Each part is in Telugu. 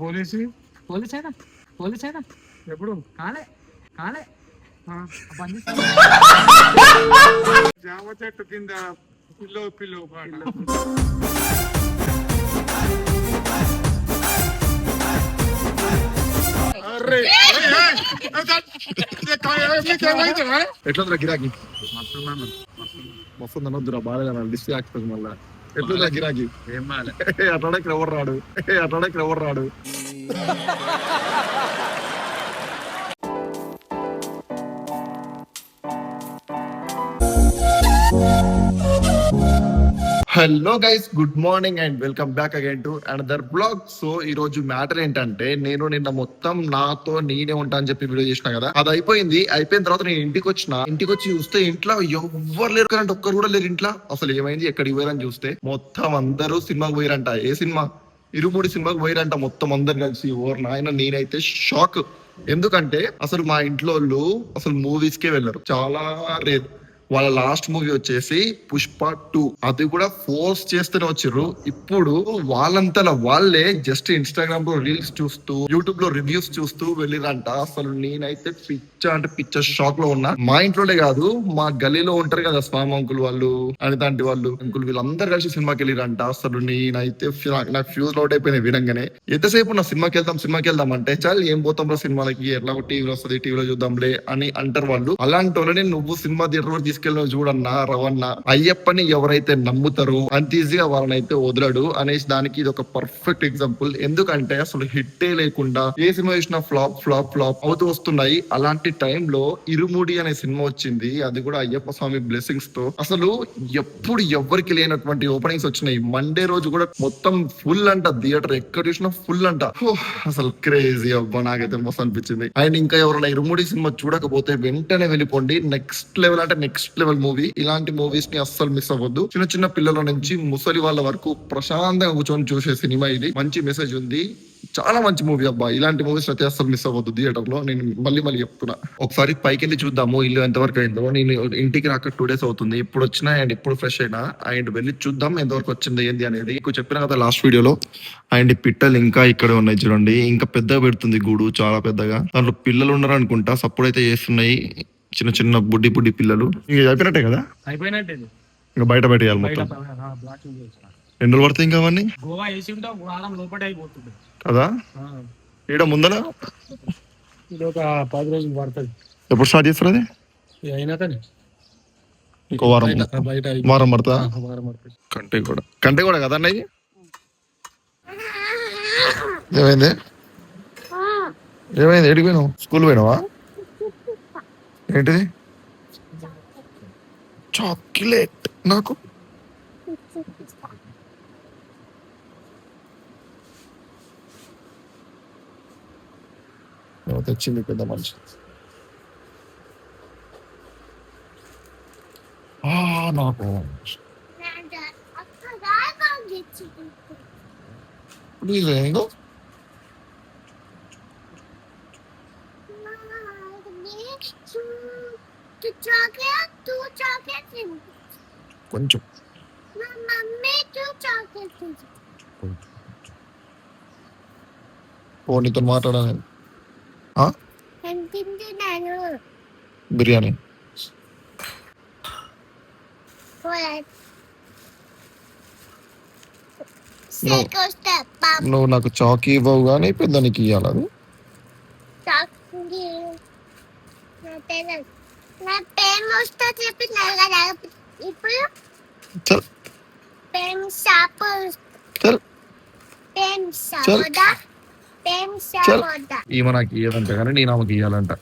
పోలీసు పోలీసైనా పోలీసైనా ఎప్పుడు కాలే కాలే జామ చెట్టు కింద పిల్లో పిల్లో పాట ఎట్లా గిరాకీ మస్తు అనొద్దురా బాగా డిస్ట్రీ ఆక్తుంది మళ్ళా ఎట్లా గిరాకీ ఏం బాగాలే అట్లాడకి ఎవరు రాడు అట్లాడకి ఎవరు రాడు hello guys, good morning and welcome back again to another blog. So ఈ రోజు మ్యాటర్ ఏంటంటే, నేను నిన్న మొత్తం నాతో నేనే ఉంటా అని చెప్పి వీడియో చేసిన కదా, అది అయిపోయిన తర్వాత నేను ఇంటికి వచ్చి చూస్తే ఇంట్లో ఎవ్వరు లేరు, అంటే ఒక్కరు కూడా లేరు ఇంట్లో. అసలు ఏమైంది, ఎక్కడికి పోయారని చూస్తే మొత్తం అందరూ సినిమాకి పోయారంట. ఏ సినిమా? ఇరుముడి సినిమాకి పోయారంట మొత్తం అందరు కలిసి. ఓర్ నాయన, నేనైతే షాక్. ఎందుకంటే అసలు మా ఇంట్లో వాళ్ళు అసలు మూవీస్ కే వెళ్ళరు, చాలా రేర్. వాళ్ళ లాస్ట్ మూవీ వచ్చేసి పుష్ప 2, అది కూడా ఫోర్స్ చేస్తూనే వచ్చిర్రు. ఇప్పుడు వాళ్ళంతలా వాళ్ళే జస్ట్ ఇన్స్టాగ్రామ్ లో రీల్స్ చూస్తూ, యూట్యూబ్ లో రివ్యూస్ చూస్తూ వెళ్ళిరంట. అసలు నేనైతే పిచ్చ షాక్ లో ఉన్నా. మా ఇంట్లోనే కాదు, మా గలీలో ఉంటారు కదా స్వామి అంకుల్ వాళ్ళు, అనితాంటి వాళ్ళు అంకుల్, వీళ్ళందరూ కలిసి సినిమాకి వెళ్ళిరంట. అసలు నేనైతే నాకు ఫ్యూజ్ అవుట్ అయిపోయినాయి వినంగానే. ఎంతసేపు నా సినిమాకి వెళ్దాం అంటే, చాలు ఏం పోతాం రా సినిమాలకి, ఎట్లా టీవీలో వస్తుంది టీవీలో చూద్దాంలే అని అంటారు వాళ్ళు. అలాంటి వాళ్ళని నువ్వు సినిమా థియేటర్ తీసుకెళ్ళి చూడన్నా రవణ, అయ్యప్పని ఎవరైతే నమ్ముతారో అంత ఈజీగా వాళ్ళని అయితే వదలడు అనేసి దానికి ఇది ఒక పర్ఫెక్ట్ ఎగ్జాంపుల్. ఎందుకంటే అసలు హిట్టే లేకుండా ఏ సినిమా చూసినా ఫ్లాప్ అవుతూ వస్తున్నాయి. అలాంటి టైంలో ఇరుముడి అనే సినిమా వచ్చింది, అది కూడా అయ్యప్ప స్వామి బ్లెస్సింగ్స్ తో. అసలు ఎప్పుడు ఎవరికి లేనటువంటి ఓపెనింగ్స్ వచ్చినాయి. మండే రోజు కూడా మొత్తం ఫుల్ అంట, థియేటర్ ఎక్కడ చూసినా ఫుల్ అంట. అసలు క్రేజీ అబ్బా, నాకైతే మస్తు అనిపించింది. అండ్ ఇంకా ఎవరైనా ఇరుముడి సినిమా చూడకపోతే వెంటనే వెళ్ళిపోండి. నెక్స్ట్ లెవెల్ అంటే నెక్స్ట్ లెవెల్ మూవీ. ఇలాంటి మూవీస్ ని అస్సలు మిస్ అవ్వద్దు. చిన్న పిల్లల నుంచి ముసలి వాళ్ళ వరకు ప్రశాంతంగా కూర్చొని చూసే సినిమా ఇది. మంచి మెసేజ్ ఉంది, చాలా మంచి మూవీ అబ్బా. ఇలాంటి మూవీస్ అయితే అస్సలు మిస్ అవ్వద్దు థియేటర్ లో. నేను మళ్ళీ చెప్తున్నా, ఒకసారి పైకి వెళ్ళి చూద్దాము ఇల్లు ఎంతవరకు అయిందో. నేను ఇంటికి రాక 2 days అవుతుంది. ఇప్పుడు వచ్చినా అండ్ ఇప్పుడు ఫ్రెష్ అయినా, అండ్ వెళ్ళి చూద్దాం ఎంతవరకు వచ్చింది ఏంది అనేది. మీకు చెప్పిన కదా లాస్ట్ వీడియోలో. అండ్ పిట్టలు ఇంకా ఇక్కడే ఉన్నాయి చూడండి, ఇంకా పెద్దగా పెడుతుంది గూడు, చాలా పెద్దగా. దాంట్లో పిల్లలు ఉన్నారు అనుకుంటా, సపోర్ట్ అయితే చేస్తున్నాయి. చిన్న బుడ్డి పిల్లలు. ఇక అయిపోయినట్టే కదా, అయిపోయినట్టే. ఇంకా బయట పెట్టేయాలి మొత్తం. ఎన్ని రోజులు పడుతుంది ఇంకా అవన్నీ? గోవా వేసి ఉంటే వారం లోపల అయిపోతుంది కదా. ఈడ ముందర ఇది ఒక 10 రోజులు పడుతుంది. ఎప్పుడు స్టార్ట్ చేస్తారు అది? అయినాకనే ఇంకో వారం పడుతుందా? కంటే కూడా కదా అన్నయ్య. ఏమైంది ఏడికి పోయినావు? స్కూల్ పోయినావా? ఏంటిది? చాక్లెట్ నాకు. తెచ్చింది పెద్ద మనిషి. నాకు కొంచెం నీతో మాట్లాడాలి. బిర్యానీ నువ్వు నాకు చాకీ ఇవ్వవు కానీ పెద్ద నీకు ఇవ్వాలి. అది ఈమె నాకు ఇయ్యదంట కానీ నేను ఆమెకి ఇయ్యాలంట.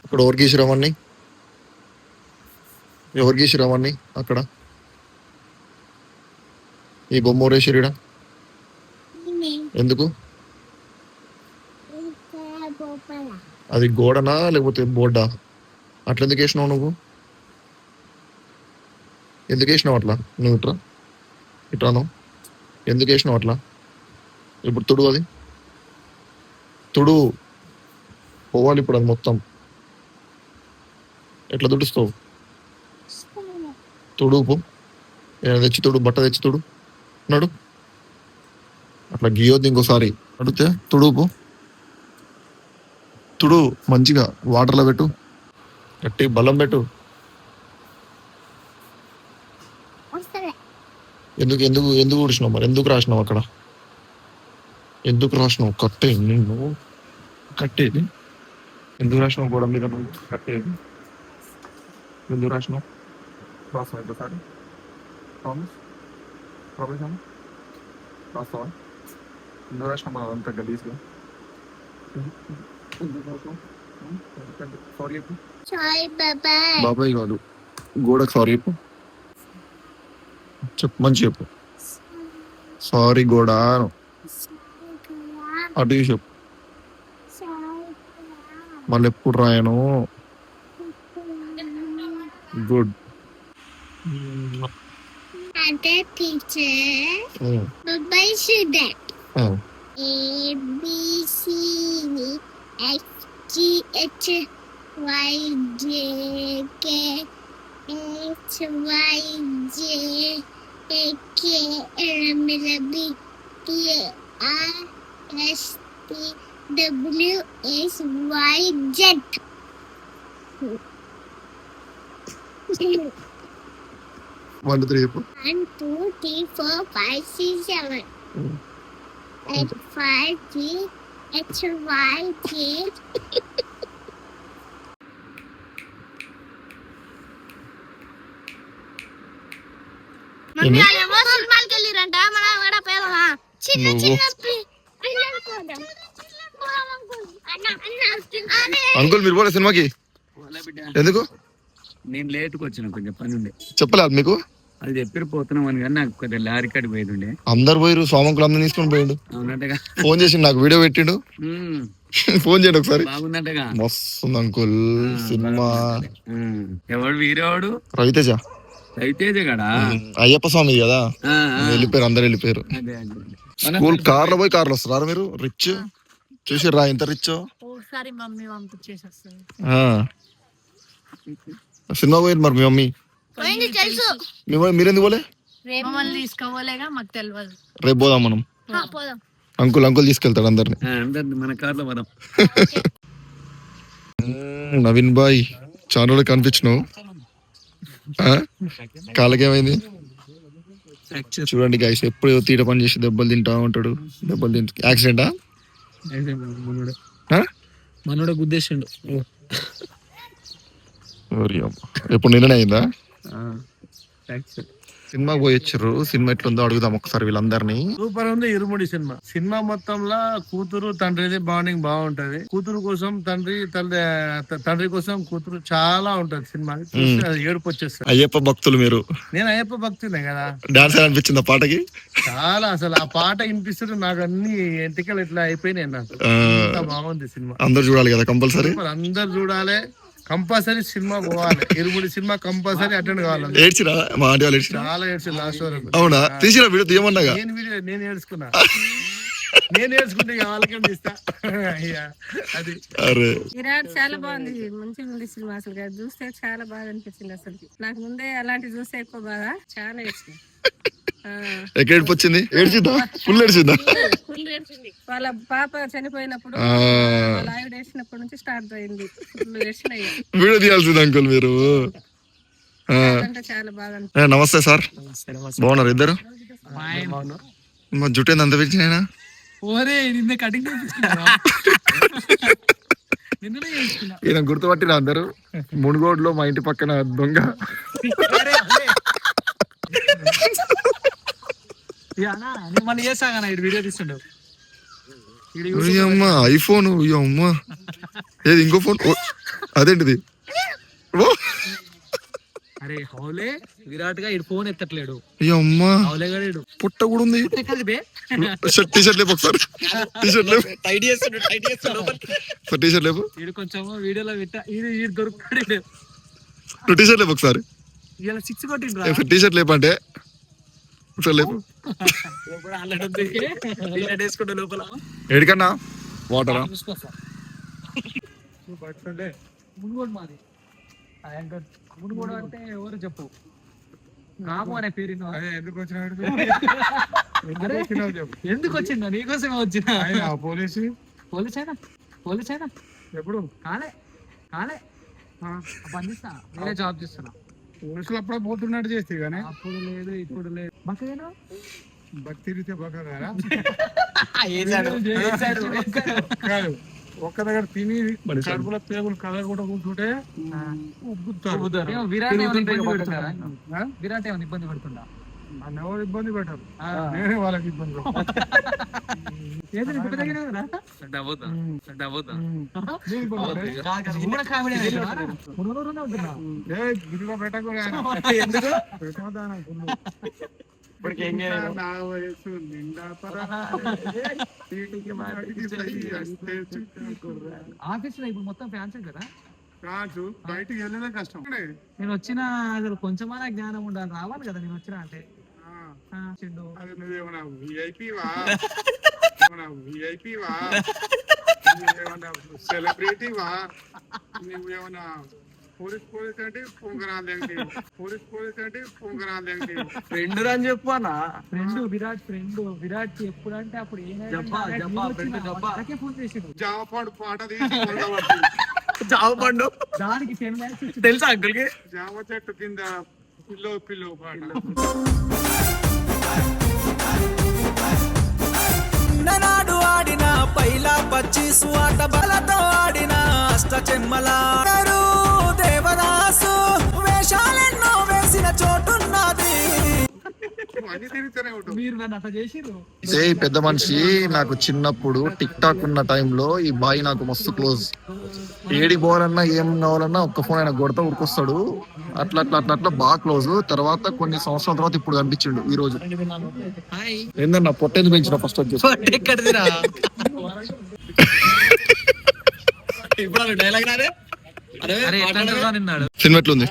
అక్కడ ఎవరు గీసిరామని అక్కడ ఈ బొమ్మ రేసిరిడా ఎందుకు? అది గోడనా లేకపోతే బోర్డా? అట్లా ఎందుకు వేసినావు నువ్వు? ఎందుకు వేసినావు అట్లా? నువ్వు ఇట్రాను ఎందుకు వేసినావు అట్లా? ఇప్పుడు తుడు, అది తుడు పోవాలి ఇప్పుడు అది మొత్తం. ఎట్లా తుడుస్తావు? తుడుపు తెచ్చి తుడు, బట్ట తెచ్చి తుడు. నడు అట్లా గీయొద్దు ఇంకోసారి. అడిగితే తుడుపు, తుడు మంచిగా వాటర్లో పెట్టు, గట్టి బలం పెట్టు. ఎందుకు ఎందుకు ఎందుకు ఊడిసినావు మరి? ఎందుకు రాసినావు అక్కడ? ఎందుకు రాసినావు? కట్టేది నిన్ను, కట్టేది ఎందుకు రాసినావు? గోడ మీద నువ్వు కట్టేది ఎందుకు రాసినావు? రాస్తావా ఇంకోసారి? ప్రామిస్ ప్రామిస్ అన్న రాస్తావా? ఎందుకు రాసినావు మా అంత గలీజ్గా? సారీ చెప్పు. బాబాయ్ కాదు, గోడకు సారీ చెప్పు. చెప్పు, మంచి చెప్పు. సారీ గోడ అటు చెప్పు. మళ్ళీ ఎప్పుడు రాయను. Good. A B C D F G H Y J K H Y J K L M N B T R S T W X Y Z. 1 2 3 చెప్పు. 1 2 3 4 5 6 7 8 5 3 H Y J. మమ్మీ వాళ్ళేమో సినిమాకి వెళ్ళిరంట, మన కూడా పేదవా చిన్న చిన్న పిల్లలు కూడా. అంకుల్ మీరు పోలే సినిమాకి? ఎందుకు? నేను లేట్కి వచ్చిన, కొంచెం పని ఉండే. చెప్పలేదు మీకు? అది చెప్పి పోతున్నాం అని, కానీ నాకు కొద్దిగా లారీ కాడికి పోయిండే. అందరు పోయిరు, సోమంకులు అందరు తీసుకొని పోయిండు. అవునట్టుగా ఫోన్ చేసి నాకు వీడియో పెట్టిండు. ఫోన్ చేయండి ఒకసారి. బాగుందట్టుగా. మస్తుంది అంకుల్ సినిమా. ఎవడు వీరేవాడు? రవితేజ. రవితేజ కదా, అయ్యప్ప స్వామి కదా. వెళ్ళిపోయారు, అందరు వెళ్ళిపోయారు. స్కూల్ కార్లో పోయి కార్లో వస్తారా మీరు? రిచ్ చూసిర్రా ఎంత రిచ్. ఒకసారి మమ్మీ పంపించేసేస్తుంది. సినిమా పోయింది మరి మీ మమ్మీ? తెలుసు. మీరెందుకు పోలే? మమ్మల్ని తీసుకోవాలేగా, మాకు తెలియదు. రేపు పోదాం మనం. పోదాం. అంకుల్ తీసుకెళ్తాడు అందరిని. అందరిని మన కార్లో మనం. నవీన్ బాయ్ చాలా రోజులు కనిపించినావు. కాళ్ళకేమైంది? చూడండి గైస్, ఎప్పుడు తీట పని చేసి దెబ్బలు తింటా ఉంటాడు. దెబ్బలు తింటా. యాక్సిడెంటా? మనోడ గుద్దేసిండు. ఎప్పుడు నిన్ననే అయిందా? సినిమాకి పోయి వచ్చారు. సినిమా ఎట్లుందో అడుగుదాం ఒకసారి వీళ్ళందరినీ. సూపర్ ఉంది ఇరుముడి సినిమా. సినిమా మొత్తంలో కూతురు తండ్రిది బాండింగ్ బాగుంటది. కూతురు కోసం తండ్రి కోసం కూతురు చాలా ఉంటది. సినిమా ఏడుపు వచ్చేస్తుంది. అయ్యప్ప భక్తులు మీరు? నేను అయ్యప్ప భక్తులే కదా. డాన్స్ అనిపించింది ఆ పాటకి? చాలా, అసలు ఆ పాట వినిపిస్తుంది నాకు, అన్ని ఎంటికలు ఇట్లా అయిపోయినాయి నాకు. బాగుంది సినిమా. అందరు చూడాలి కదా కంపల్సరీ. అందరు చూడాలి కంపల్సరీ. సినిమా పోవాలి, ఇరుముడి సినిమా కంపల్సరీ అటెండ్ కావాలి. ఏడ్చిరా? మా ఆంటీ వాళ్ళు ఏడ్చిరా? చాలా ఏడ్చి లాస్ట్ వరకు. అవునా? తీసిరా వీడియో? తీయమన్నాగా. నేను ఏడ్చుకున్నా. నేను ఏడ్చుకుంటే వాళ్ళకేం తీస్తా. అది అరే విరాట్ చాలా బాగుంది, మంచిగా ఉంది సినిమా. అసలు చూస్తే చాలా బాగా అనిపించింది. అసలు నాకు ముందే అలాంటి చూస్తే ఎక్కువ బాగా చాలా ఏడ్చింది. ఎక్కడ వచ్చింది? ఏడ్చిందా? ఫుల్ ఏడ్చిందా? వాళ్ళ పాప చనిపోయినప్పుడు, వాళ్ళ ఆవిడ వేసినప్పటి నుంచి స్టార్ట్ అయింది. ఫుల్ ఏడ్చినాయి. వీడియో తీయాల్సింది అంకుల్ మీరు. చాలా బాగా. నమస్తే సార్, బాగున్నారు ఇద్దరు? మా జుట్టు ఏంది అంత పెంచినా? ఈయన గుర్తుపట్టిన అందరు. మునుగోడులో మా ఇంటి పక్కన దొంగ. మళ్ళీ చేసాగా వీడియో తీస్తుండవు. ఐఫోన్ అమ్మా, ఏది ఇంకో ఫోన్? అదేంటిది? అరే హౌలే విరాట్ గా ఇటు ఫోన్ ఎత్తట్లేడు. అమ్మా హౌలే గాడు పుట్ట కూడా ఉంది. టీ షర్ట్ లేపు ఒకసారి. టీ షర్ట్ లేపు. టీ షర్ట్ లేపు. ఇడు కొంచెం వీడియోలో పెట్టా. ఇది దొరుకుతాడు. నువ్వు టీ షర్ట్ లేపు ఒకసారి. ఇలా 6 కొట్టిండ్రా. టీ షర్ట్ లేపు అంటే ఒకసారి లేపు. లోపల ఎడికన్నా వాటరా? తమ్ముడు కూడా అంటే ఎవరు చెప్పు. రాము అనే పేరు విన్నావా? ఎందుకు వచ్చినాడు అరే, ఎందుకు వచ్చిందా? నీకోసమే వచ్చిన. పోలీసు పోలీస్ అయినా ఎప్పుడు కాలే బంధిస్తా. వేరే జాబ్ చేస్తున్నా. పోలీసులు అప్పుడే పోతున్నట్టు చేస్తే కానీ అప్పుడు లేదు ఇప్పుడు లేదు. బక్కగా భక్తి రీతే బాగా కాదు. కాదు ఒక్క దగ్గర తిని కడుపులో పేగులు కథ కూడా కూర్చుంటే ఉబ్బుతారు. ఏమో విరాట్ ఏమైనా ఇబ్బంది పెడుతుందా? విరాట్ ఏమైనా ఇబ్బంది పెడుతుందా? నన్ను ఎవరు ఇబ్బంది పెట్టారు, నేనే వాళ్ళకి ఇబ్బంది ఏదో ఇప్పుడు తగిన కదా? ఉమ్మడి కామెడీ ఉంటున్నా. గిరిలో పెట్టకు ఎందుకు? నా వయసు నిండా ఆఫీస్ లో ఇప్పుడు మొత్తం ఫ్యాన్స్ కదా. కాదు బయటికి వెళ్ళలే కష్టం. నేను వచ్చిన అసలు కొంచెమైనా జ్ఞానం ఉండాలి, రావాలి కదా నేను వచ్చిన అంటే. చెడ్డు అది నువ్వేమన్నా విఐపివా, విఐపివా, నువ్వేమన్నా సెలబ్రిటీవా, నువ్వేమన్నా పోలీస్ అంటే పొంగరాలేంటి, పోలీస్ అంటే పొంగరాలేంటి. ఫ్రెండ్ అని చెప్పు అన్న. విరాట్ ఎప్పుడు అంటే అప్పుడు ఫోన్ చేసిండు. జామపాడు పాట తీసి జామపండు దానికి 10 lakhs తెలుసా అంకుల్కి? జామ చెట్టు కింద పిల్లో పాట. నాడు ఆడిన పైలా పచ్చిసు ఆట బలతో ఆడిన అష్ట చెమ్మలారు దేవదాసు వేషాలెన్నో వేసిన చోటున్నది. అన్ని తిరుగుతూనే ఉంటుంది. మీరు నన్ను అట్లా చేసిర్రు. ఏ పెద్ద మనిషి నాకు చిన్నప్పుడు టిక్ టాక్ ఉన్న టైంలో ఈ బాయ్ నాకు మస్తు క్లోజ్. ఏడి పోవాలన్నా ఏం కావాలన్నా ఒక్క ఫోన్ ఆయన కొడతా ఉరికొస్తాడు. అట్లా బాగా క్లోజ్. తర్వాత కొన్ని సంవత్సరాల తర్వాత ఇప్పుడు కనిపించిండు ఈ రోజు. ఏందన్నా పొట్టేది పెంచిన ఫస్ట్ వచ్చేసి సినిమా ఎట్లుంది?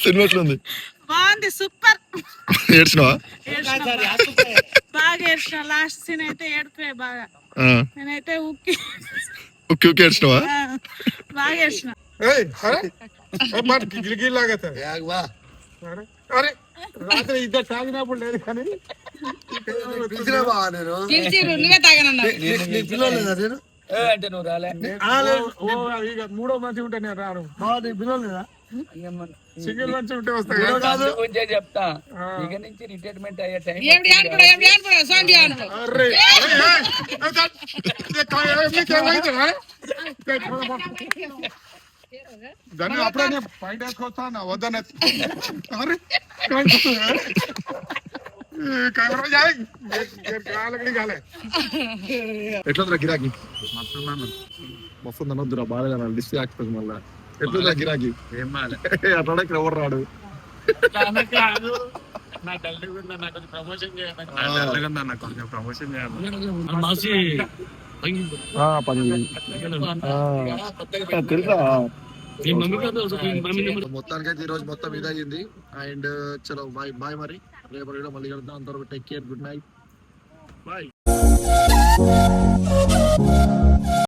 సినిమా ఎట్లుంది? బాగుంది, సూపర్. ఏడ్చినావా? బాగా ఏడ్చిన. లాస్ట్ సీన్ అయితే ఏడిపోయా బాగా. నేనైతే ఉక్కి ఉక్కి ఏడ్చినావా? బాగా ఏడ్చిన. అరే రాత్రి ఇద్దరు తాగినప్పుడు లేదు కానీ నువ్వే తాగనన్నా. అంటే నువ్వు రాలే. మూడో మంచి ఉంటే నేను రాను. సింగిల్ మంచి ఉంటే వస్తా. చెప్తా ఇక నుంచి రిటైర్మెంట్ అయ్యే టైం. దాన్ని అప్పుడే బయట వేసుకొస్తాను వద్దనే. ఎట్లుందిరా గిరాకీ? మస్తు అనొద్దురా, బాగా డిస్ట్రాక్ట్ మళ్ళా. ఎట్లుందిరా గిరాకీ? ఏం బాలే. అట్లా ఇక్కడ ఎవరు రాడు. కొంచెం ప్రమోషన్ తెలుసా? మొత్తానికైతే ఈ రోజు మొత్తం ఇదయింది. అండ్ చలో బాయ్ మరి. రేపు మళ్ళీ కలుద్దాం. అంతవరకు take care, good night, bye.